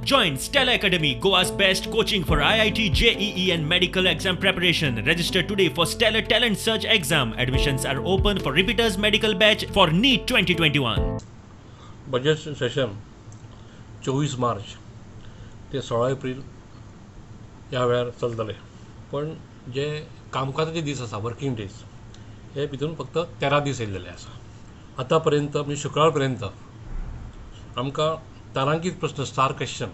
Join Stella Academy, Goa's best coaching for IIT, JEE and medical exam preparation. Register today for Stellar Talent Search exam. Admissions are open for repeaters medical batch for NEET 2021. Budget session 24 March ते 16 April ह्या वेळार चलतले. पण जे कामकाजाचे दीस आसा working days हे भितून फक्त 13 दीस येयलेले आसा. आतां पर्यंत म्हणजे शुक्रार पर्यंत आमकां तारांकीत प्रश्न स्टार क्वेश्चन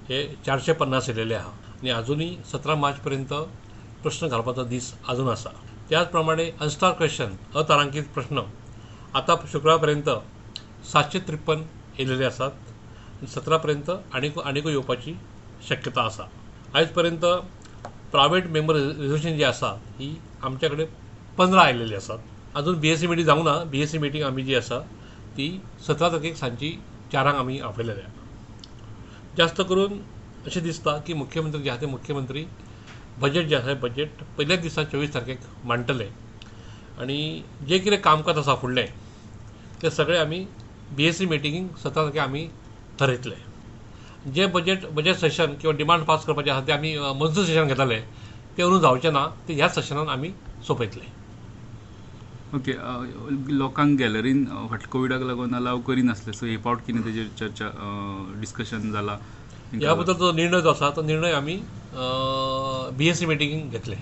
हे 450 येयलेले आहा आनी अजुनूय 17 मार्च पर्यंत प्रश्न घालपाचो दीस अजून आसा. त्याच प्रमाणे अनस्टार क्वेश्चन अतारांकीत प्रश्न आतां शुक्रार पर्यंत 753 येयलेले आसात. 17 पर्यंत आनीकूय येवपाची शक्यता आसा. आयज पर्यंत प्रायवेट मेंबर रिजर्वेशन जी आसा ही आमच्या कडेन 15 आयिल्लेली आसात. अजून BSc मिटींग जावंक ना. BSc मिटींग आमी जी आसा ती 17 तारखेक सांजची 4 आमी आपयलेल्या. जास्त करून अशें दिसता की मुख्यमंत्री जे आहा ते मुख्यमंत्री बजेट जे आसा बजेट पयल्याच दिसा 24 तारखेक मांडटले आनी जे कितें कामकाज आसा फुडलें ते सगळें आमी BSc मिटिंगेक 17 तारखेक आमी थरयतले. जे बजेट सेशन किंवा डिमांड पास करपाचें आसा ते आमी मंजूर सेशन घेताले ते अंदूं जावचें ना. ते ह्याच सेशनान आमी सोंपयतले. ओके. लोकांक गॅलरीन कोविडाक लागून अलाव करिनासले, सो हे फावट कितें तेजेर चर्चा डिस्कशन जाला? ह्या बद्दल जो निर्णय जो आसा तो निर्णय आमी BSc मिटिंगेक घेतले.